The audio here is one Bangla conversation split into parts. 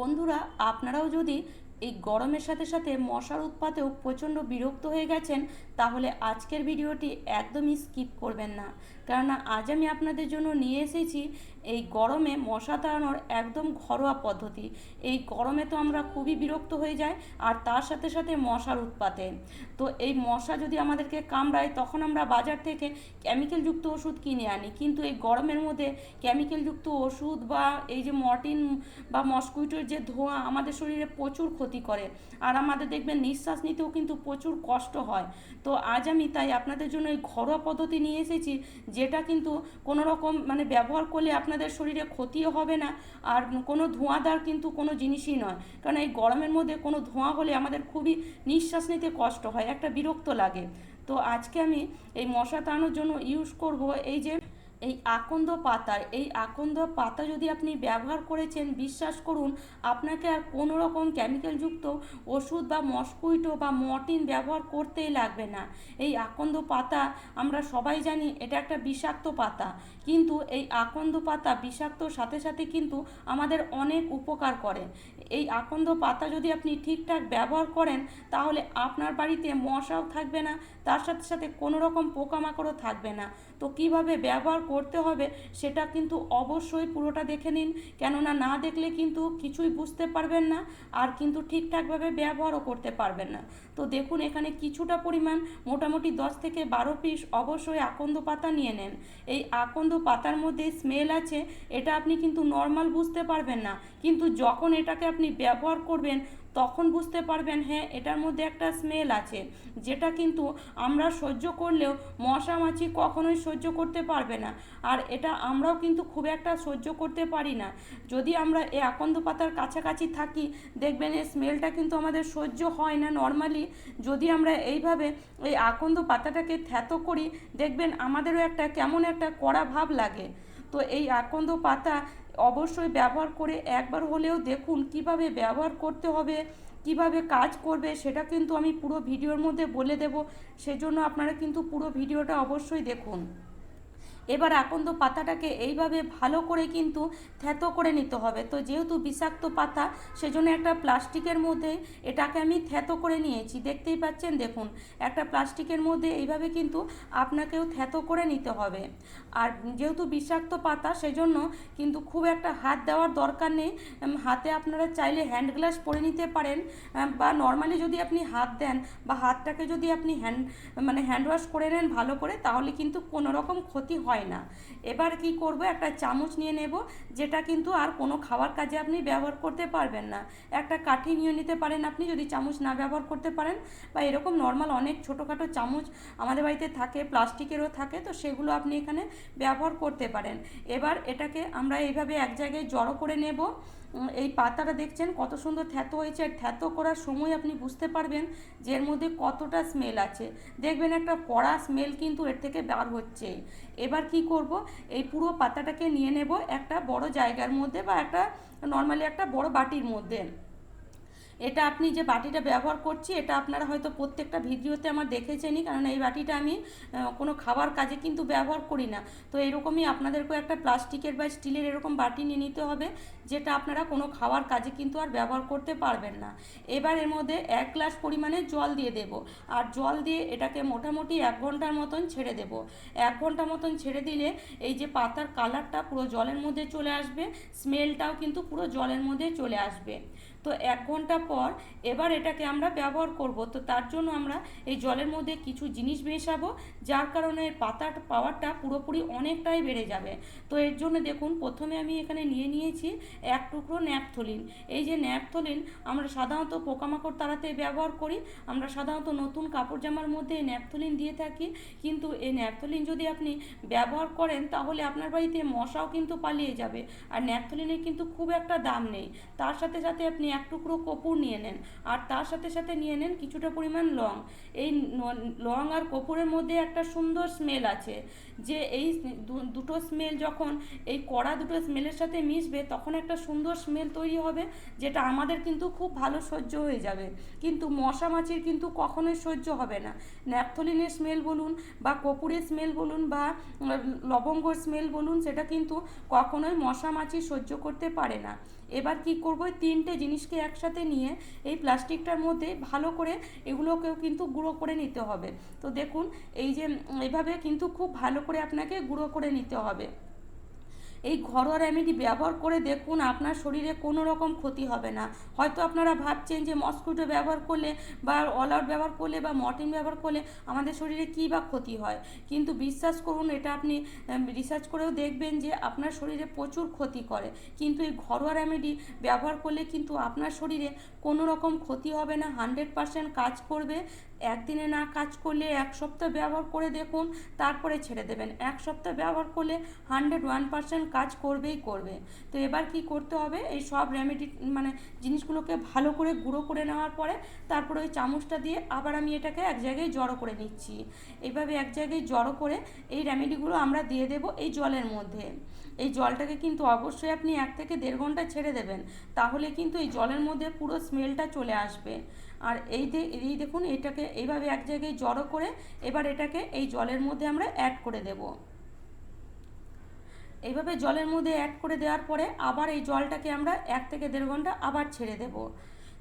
বন্ধুরা, আপনারাও যদি এই গরমের সাথে সাথে মশার উৎপাতেও প্রচণ্ড বিরক্ত হয়ে গেছেন, তাহলে আজকের ভিডিওটি একদমই স্কিপ করবেন না। কেননা আজ আমি আপনাদের জন্য নিয়ে এসেছি এই গরমে মশা তাড়ানোর একদম ঘরোয়া পদ্ধতি। এই গরমে তো আমরা খুবই বিরক্ত হয়ে যাই, আর তার সাথে সাথে মশার উৎপাতে। তো এই মশা যদি আমাদেরকে কামড়ায়, তখন আমরা বাজার থেকে কেমিক্যালযুক্ত ওষুধ কিনে আনি, কিন্তু এই গরমের মধ্যে কেমিক্যালযুক্ত ওষুধ বা এই যে মর্টিন বা মসকুইটোর যে ধোঁয়া আমাদের শরীরে প্রচুর ক্ষতি করে, আর আমাদের দেখবেন নিঃশ্বাস নিতেও কিন্তু প্রচুর কষ্ট হয়। তো আজ আমি তাই আপনাদের জন্য এই ঘরোয়া পদ্ধতি নিয়ে এসেছি, যেটা কিন্তু কোনো রকম ব্যবহার করলে আপনাদের শরীরে ক্ষতিও হবে না, আর কোনো ধোঁয়াদার কিন্তু কোনো জিনিসই নয়। কারণ এই গরমের মধ্যে কোনো ধোঁয়া হলে আমাদের খুবই নিঃশ্বাস নিতে কষ্ট হয়, একটা বিরক্ত লাগে। তো আজকে আমি এই মশা তাড়ানোর জন্য ইউজ করব এই আকন্দ পাতার এই আকন্দ পাতা যদি আপনি ব্যবহার করেছেন, বিশ্বাস করুন আপনাকে আর কোনো রকম কেমিক্যালযুক্ত ওষুধ বা মসকুইটো বা মর্টিন ব্যবহার করতেই লাগবে না। এই আকন্দ পাতা আমরা সবাই জানি এটা একটা বিষাক্ত পাতা, কিন্তু এই আকন্দ পাতা বিষাক্তর সাথে সাথে কিন্তু আমাদের অনেক উপকার করে। এই আকন্দ পাতা যদি আপনি ঠিকঠাক ব্যবহার করেন, তাহলে আপনার বাড়িতে মশাও থাকবে না, তার সাথে সাথে কোনো রকম পোকামাকড়ও থাকবে না। তো কিভাবে ব্যবহার করতে হবে সেটা কিন্তু অবশ্যই পুরোটা দেখে নিন, কেননা না দেখলে কিন্তু কিছুই বুঝতে পারবেন না, আর কিন্তু ঠিকঠাকভাবে ব্যবহারও করতে পারবেন না। তো দেখুন, এখানে কিছুটা পরিমাণ মোটামুটি 10 থেকে 12 পিস অবশ্যই আকন্দ পাতা নিয়ে নেন। এই আকন্দ পাতার মধ্যে স্মেল আছে, এটা আপনি কিন্তু নর্মাল বুঝতে পারবেন না, কিন্তু যখন এটাকে আপনি ব্যবহার করবেন তখন বুঝতে পারবেন হ্যাঁ এটার মধ্যে একটা স্মেল আছে, যেটা কিন্তু আমরা সহ্য করলেও মশা মাছি কখনোই সহ্য করতে পারবে না। আর এটা আমরাও কিন্তু খুব একটা সহ্য করতে পারি না। যদি আমরা এই আকন্দ পাতার কাছাকাছি থাকি, দেখবেন এই স্মেলটা কিন্তু আমাদের সহ্য হয় না নর্মালি। যদি আমরা এইভাবে এই আকন্দ পাতাটাকে থ্যাতো করি, দেখবেন আমাদেরও একটা কেমন একটা কড়া ভাব লাগে। তো এই আকন্দ পাতা অবশ্যই ব্যবহার করে একবার হলেও দেখুন কিভাবে ব্যবহার করতে হবে, কিভাবে কাজ করবে, সেটা কিন্তু আমি পুরো ভিডিওর মধ্যে বলে দেব। সেজন্য আপনারা কিন্তু পুরো ভিডিওটা অবশ্যই দেখুন। এবার আকন্দ পাতাটাকে এইভাবে ভালো করে কিন্তু থ্যাতো করে নিতে হবে। তো যেহেতু বিষাক্ত পাতা, সেজন্য একটা প্লাস্টিকের মধ্যে এটাকে আমি থ্যাতো করে নিয়েছি, দেখতেই পাচ্ছেন। দেখুন, একটা প্লাস্টিকের মধ্যে এইভাবে কিন্তু আপনাকেও থ্যাতো করে নিতে হবে। আর যেহেতু বিষাক্ত পাতা, সেজন্য কিন্তু খুব একটা হাত দেওয়ার দরকার নেই। হাতে আপনারা চাইলে হ্যান্ড গ্লাভস পরে নিতে পারেন, বা নর্মালি যদি আপনি হাত দেন বা হাতটাকে যদি আপনি হ্যান্ড ওয়াশ করে নেন ভালো করে, তাহলে কিন্তু কোনো রকম ক্ষতি হয় না। এবার কি করব, একটা চামচ নিয়ে নেব, যেটা কিন্তু আর কোনো খাওয়ার কাজে আপনি ব্যবহার করতে পারবেন না। একটা কাঠি নিয়ে নিতে পারেন আপনি, যদি চামচ না ব্যবহার করতে পারেন, বা এরকম নর্মাল অনেক ছোটোখাটো চামচ আমাদের বাড়িতে থাকে, প্লাস্টিকেরও থাকে, তো সেগুলো আপনি এখানে ব্যবহার করতে পারেন। এবার এটাকে আমরা এইভাবে এক জায়গায় জড়ো করে নেব। এই পাতাটা দেখছেন কত সুন্দর থ্যাতো হয়েছে, আর থ্যাতো করার সময় আপনি বুঝতে পারবেন যে এর মধ্যে কতটা স্মেল আছে। দেখবেন একটা কড়া স্মেল কিন্তু এর থেকে বার হচ্ছে। এবার কি করব, এই পুরো পাতাটাকে নিয়ে নেব একটা বড় জায়গার মধ্যে, বা একটা নর্মালি একটা বড় বাটির মধ্যে। এটা আপনি যে বাটিটা ব্যবহার করছি, এটা আপনারা হয়তো প্রত্যেকটা ভিডিওতে আমার দেখেছেনই, কারণ এই বাটিটা আমি কোনো খাবার কাজে কিন্তু ব্যবহার করি না। তো এরকমই আপনাদেরকেও একটা প্লাস্টিকের বা স্টিলের এরকম বাটি নিয়ে নিতে হবে, যেটা আপনারা কোনো খাওয়ার কাজে কিন্তু আর ব্যবহার করতে পারবেন না। এবার এর মধ্যে 1 গ্লাস পরিমাণে জল দিয়ে দেব, আর জল দিয়ে এটাকে মোটামুটি 1 ঘন্টার মতন ছেড়ে দেব। 1 ঘন্টা মতন ছেড়ে দিলে এই যে পাতার কালারটা পুরো জলের মধ্যে চলে আসবে, স্মেলটাও কিন্তু পুরো জলের মধ্যে চলে আসবে। তো 1 ঘন্টা পর এবার এটাকে আমরা ব্যবহার করব। তো তার জন্য আমরা এই জলের মধ্যে কিছু জিনিস মেশাবো, যার কারণে পাতার পাওয়ারটা পুরোপুরি অনেকটাই বেড়ে যাবে। তো এর জন্য দেখুন, প্রথমে আমি এখানে নিয়ে নিয়েছি 1 টুকরো ন্যাপথলিন। এই যে ন্যাপথলিন আমরা সাধারণত পোকামাকড় তাড়াতে ব্যবহার করি, আমরা সাধারণত নতুন কাপড় জামার মধ্যে ন্যাপথলিন দিয়ে থাকি, কিন্তু এই ন্যাপথলিন যদি আপনি ব্যবহার করেন, তাহলে আপনার বাড়িতে মশাও কিন্তু পালিয়ে যাবে। আর ন্যাপথলিনের কিন্তু খুব একটা দাম নেই। তার সাথে সাথে আপনি 1 টুকরো কপুর নিয়ে নেন, আর তার সাথে সাথে নিয়ে নেন কিছুটা পরিমাণ লং। এই লং আর কর্পূরের মধ্যে একটা সুন্দর স্মেল আছে, যে এই দুটো স্মেল যখন এই কড়া দুটো স্মেলের সাথে মিশবে তখন একটা সুন্দর স্মেল তৈরি হবে, যেটা আমাদের কিন্তু খুব ভালো সহ্য হয়ে যাবে। কিন্তু মশা মাছির কিন্তু কখনোই সহ্য হবে না। ন্যাপথলিনের স্মেল বলুন বা কর্পূরের স্মেল বলুন বা লবঙ্গর স্মেল বলুন, সেটা কিন্তু কখনোই মশা মাছি সহ্য করতে পারে না। এবার কি করব, তিনটে জিনিসকে একসাথে নিয়ে এই প্লাস্টিকটার মধ্যে ভালো করে এগুলোকেও কিন্তু গুঁড়ো করে নিতে হবে। তো দেখুন এই যে এইভাবে কিন্তু খুব ভালো করে আপনাকে গুঁড়ো করে নিতে হবে। এই ঘরোয়া রেমেডি ব্যবহার করে দেখুন, আপনার শরীরে কোনো রকম ক্ষতি হবে না। হয়তো আপনারা ভাবছেন যে মসকিটো ব্যবহার করলে বা অল আউট ব্যবহার করলে বা মর্টিন ব্যবহার করলে আমাদের শরীরে কী বা ক্ষতি হয়, কিন্তু বিশ্বাস করুন এটা আপনি রিসার্চ করেও দেখবেন যে আপনার শরীরে প্রচুর ক্ষতি করে। কিন্তু এই ঘরোয়া রেমেডি ব্যবহার করলে কিন্তু আপনার শরীরে কোনো রকম ক্ষতি হবে না, 100% কাজ করবে। একদিনে না কাজ করলে 1 সপ্তাহ ব্যবহার করে দেখুন, তারপরে ছেড়ে দেবেন। 1 সপ্তাহ ব্যবহার করলে 101% কাজ করবেই করবে। তো এবার কি করতে হবে, এই সব রেমেডি মানে জিনিসগুলোকে ভালো করে গুঁড়ো করে নেওয়ার পরে তারপরে ওই চামচটা দিয়ে আবার আমি এটাকে এক জায়গায় জড়ো করে নিচ্ছি। এইভাবে এক জায়গায় জড়ো করে এই রেমেডিগুলো আমরা দিয়ে দেব এই জলের মধ্যে। এই জলটাকে কিন্তু অবশ্যই আপনি 1 থেকে 1.5 ঘন্টা ছেড়ে দেবেন, তাহলে কিন্তু এই জলের মধ্যে পুরো স্মেলটা চলে আসবে। আর এই দেখুন এটাকে এইভাবে এক জায়গায় জড়ো করে এবার এটাকে এই জলের মধ্যে আমরা অ্যাড করে দেব। এইভাবে জলের মধ্যে অ্যাড করে দেওয়ার পরে আবার এই জলটাকে আমরা 1 থেকে 1.5 ঘন্টা আবার ছেড়ে দেব।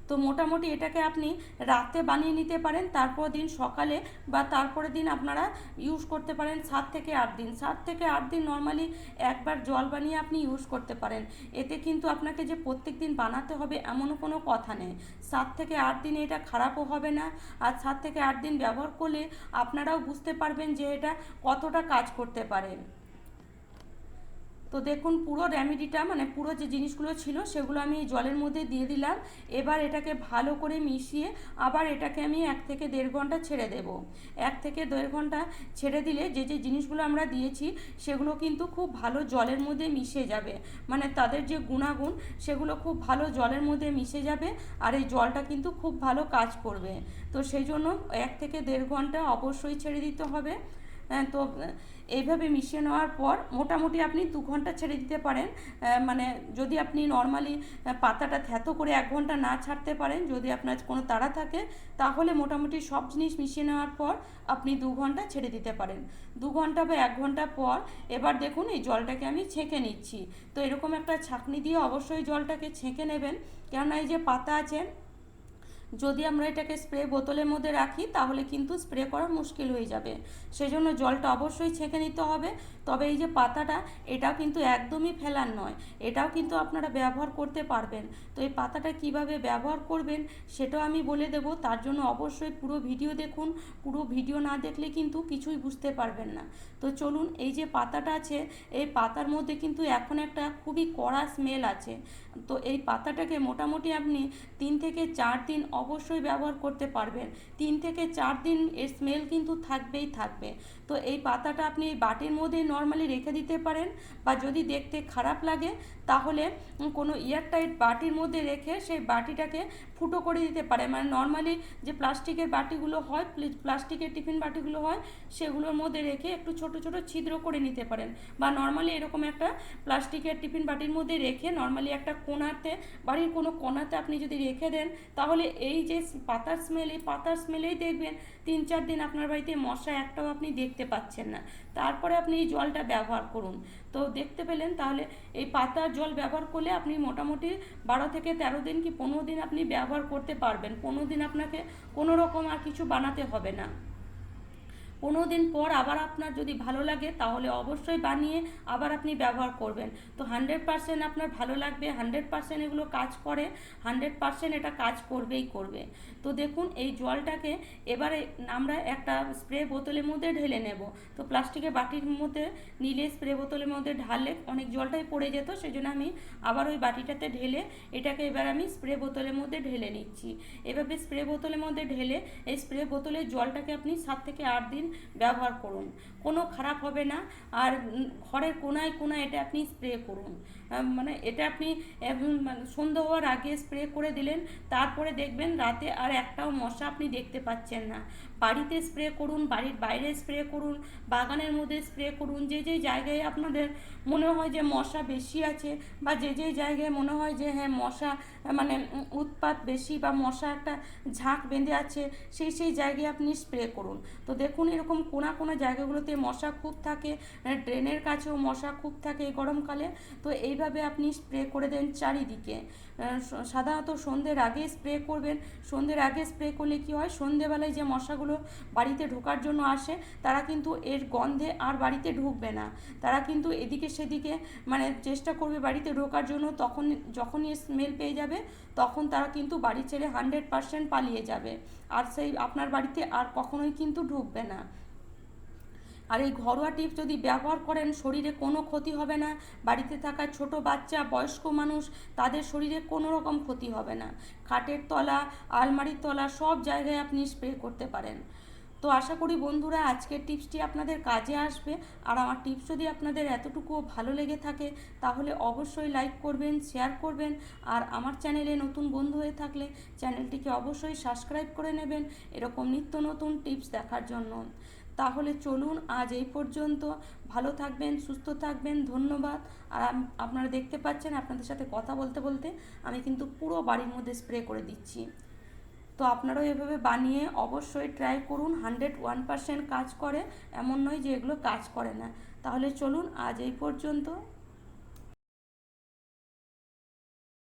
তো মোটামুটি এটাকে আপনি রাতে বানিয়ে নিতে পারেন, তারপর দিন সকালে বা তারপরের দিন আপনারা ইউজ করতে পারেন 7 থেকে 8 দিন। 7 থেকে 8 দিন নর্মালি একবার জল বানিয়ে আপনি ইউজ করতে পারেন। এতে কিন্তু আপনাকে যে প্রত্যেক দিন বানাতে হবে এমনও কোনো কথা নেই। 7 থেকে 8 দিনে এটা খারাপও হবে না, আর 7 থেকে 8 দিন ব্যবহার করলে আপনারাও বুঝতে পারবেন যে এটা কতটা কাজ করতে পারে। তো দেখুন পুরো রেমেডিটা মানে পুরো যে জিনিসগুলো ছিল সেগুলো আমি জলের মধ্যে দিয়ে দিলাম। এবার এটাকে ভালো করে মিশিয়ে আবার এটাকে আমি 1 থেকে 1.5 ঘন্টা ছেড়ে দেব। 1 থেকে 1.5 ঘন্টা ছেড়ে দিলে যে যে জিনিসগুলো আমরা দিয়েছি সেগুলো কিন্তু খুব ভালো জলের মধ্যে মিশে যাবে, মানে তাদের যে গুণাগুণ সেগুলো খুব ভালো জলের মধ্যে মিশে যাবে, আর এই জলটা কিন্তু খুব ভালো কাজ করবে। তো সেই জন্য 1 থেকে 1.5 ঘন্টা অবশ্যই ছেড়ে দিতে হবে। তো এইভাবে মিশিয়ে নেওয়ার পর মোটামুটি আপনি 2 ঘন্টা ছেড়ে দিতে পারেন। মানে যদি আপনি নর্মালি পাতাটা থ্যাতো করে 1 ঘন্টা না ছাড়তে পারেন, যদি আপনার কোনো তাড়া থাকে, তাহলে মোটামুটি সব জিনিস মিশিয়ে নেওয়ার পর আপনি 2 ঘন্টা ছেড়ে দিতে পারেন। 2 ঘন্টা বা 1 ঘন্টা পর এবার দেখুন এই জলটাকে আমি ছেঁকে নিচ্ছি। তো এরকম একটা ছাঁকনি দিয়ে অবশ্যই জলটাকে ছেঁকে নেবেন, কেননা এই যে পাতা আছে, যদি আমরা এটাকে স্প্রে বোতলের মধ্যে রাখি তাহলে কিন্তু স্প্রে করা মুশকিল হয়ে যাবে, সেজন্য জলটা অবশ্যই ছেঁকে নিতে হবে। তবে এই যে পাতাটা, এটাও কিন্তু একদমই ফেলার নয়, এটাও কিন্তু আপনারা ব্যবহার করতে পারবেন। তো এই পাতাটা কিভাবে ব্যবহার করবেন সেটাও আমি বলে দেব, তার জন্য অবশ্যই পুরো ভিডিও দেখুন। পুরো ভিডিও না দেখলে কিন্তু কিছুই বুঝতে পারবেন না। তো চলুন, এই যে পাতাটা আছে এই পাতার মধ্যে কিন্তু এখন একটা খুবই কড়া স্মেল আছে। তো এই পাতাটাকে মোটামুটি আপনি 3 থেকে 4 দিন অবশ্যই ব্যবহার করতে পারবেন। 3 থেকে 4 দিন এর স্মেল কিন্তু থাকবেই থাকবে। তো এই পাতাটা আপনি এই বাটির মধ্যে নর্মালি রেখে দিতে পারেন, বা যদি দেখতে খারাপ লাগে তাহলে কোনো এয়ারটাইট বাটির মধ্যে রেখে সেই বাটিটাকে ফুটো করে দিতে পারে। মানে নর্মালি যে প্লাস্টিকের বাটিগুলো হয়, প্লাস্টিকের টিফিন বাটিগুলো হয়, সেগুলোর মধ্যে রেখে একটু ছোট ছোট ছিদ্র করে নিতে পারেন। বা নর্মালি এরকম একটা প্লাস্টিকের টিফিন বাটির মধ্যে রেখে নর্মালি একটা কোণাতে, বাড়ির কোনো কোণাতে আপনি যদি রেখে দেন, তাহলে এই যে পাতার স্মেল, এই পাতার স্মেলেই দেখবেন 3-4 দিন আপনার বাড়িতে মশা একটাও আপনি দেখতে পাচ্ছেন না। তারপরে আপনি এই জলটা ব্যবহার করুন। তো দেখতে পেলেন, তাহলে এই পাতার জল ব্যবহার করলে আপনি মোটামুটি 12 থেকে 13 দিন কি 15 দিন আপনি ব্যবহার করতে পারবেন। 15 দিন আপনাকে কোনো রকম আর কিছু বানাতে হবে না। 15 দিন পর আবার আপনার যদি ভালো লাগে তাহলে অবশ্যই বানিয়ে আবার আপনি ব্যবহার করবেন। তো 100% আপনার ভালো লাগবে, 100% এগুলো কাজ করে, 100% এটা কাজ করবেই করবে। তো দেখুন এই জলটাকে এবারে আমরা একটা স্প্রে বোতলের মধ্যে ঢেলে নেব। তো প্লাস্টিকের বাটির মধ্যে নিলে স্প্রে বোতলের মধ্যে ঢাললে অনেক জলটাই পড়ে যেত, সেজন্য আমি আবার ওই বাটিটাতে ঢেলে এটাকে এবার আমি স্প্রে বোতলের মধ্যে ঢেলে নিচ্ছি। এভাবে স্প্রে বোতলের মধ্যে ঢেলে এই স্প্রে বোতলের জলটাকে আপনি 7 থেকে 8 দিন ব্যবহার করুন, কোনো খারাপ হবে না। আর ঘরের কোনায় কোনায় এটা আপনি স্প্রে করুন। মানে এটা আপনি মানে সন্ধ্যা হওয়ার আগে স্প্রে করে দিলেন, তারপরে দেখবেন রাতে আর একটাও মশা আপনি দেখতে পাচ্ছেন না। বাড়িতে স্প্রে করুন, বাড়ির বাইরে স্প্রে করুন, বাগানের মধ্যে স্প্রে করুন, যে যে জায়গায় আপনাদের মনে হয় যে মশা বেশি আছে, বা যে যে জায়গায় মনে হয় যে হ্যাঁ মশা মানে উৎপাত বেশি বা মশা একটা ঝাঁক বেঁধে আছে, সেই সেই জায়গায় আপনি স্প্রে করুন। তো দেখুন এরকম কোনা কোনা জায়গাগুলোতে মশা খুব থাকে, ড্রেনের কাছেও মশা খুব থাকে এই গরমকালে। তো এইভাবে আপনি স্প্রে করে দেন চারিদিকে। সাধারণত সন্ধ্যের আগে স্প্রে করবেন। সন্ধ্যের আগে স্প্রে করলে কি হয়, সন্ধ্যেবেলায় যে মশাগুলো বাড়িতে ঢোকার জন্য আসে তারা কিন্তু এর গন্ধে আর বাড়িতে ঢুকবে না, তারা কিন্তু এদিকে সেদিকে মানে চেষ্টা করবে বাড়িতে ঢোকার জন্য। তখন যখনই স্মেল পেয়ে যাবে তখন তারা কিন্তু বাড়ি ছেড়ে 100% পালিয়ে যাবে, আর সেই আপনার বাড়িতে আর কখনোই কিন্তু ঢুকবে না। আর এই ঘরোয়া টিপস যদি ব্যবহার করেন শরীরে কোনো ক্ষতি হবে না, বাড়িতে থাকা ছোট বাচ্চা, বয়স্ক মানুষ, তাদের শরীরে কোনো রকম ক্ষতি হবে না। খাটের তলা, আলমারির তলা সব জায়গায় আপনি স্প্রে করতে পারেন। তো আশা করি বন্ধুরা আজকের টিপসটি আপনাদের কাজে আসবে। আর আমার টিপস যদি আপনাদের এতটুকুও ভালো লেগে থাকে তাহলে অবশ্যই লাইক করবেন, শেয়ার করবেন। আর আমার চ্যানেলে নতুন বন্ধু হয়ে থাকলে চ্যানেলটিকে অবশ্যই সাবস্ক্রাইব করে নেবেন এরকম নিত্য নতুন টিপস দেখার জন্য। তাহলে চলুন আজ এই পর্যন্ত। ভালো থাকবেন, সুস্থ থাকবেন, ধন্যবাদ। আর আপনারা দেখতে পাচ্ছেন আপনাদের সাথে কথা বলতে বলতে আমি কিন্তু পুরো বাড়ির মধ্যে স্প্রে করে দিচ্ছি। তো আপনারাও এভাবে বানিয়ে অবশ্যই ট্রাই করুন। 101% কাজ করে, এমন নয় যে এগুলো কাজ করে না। তাহলে চলুন আজ এই পর্যন্ত।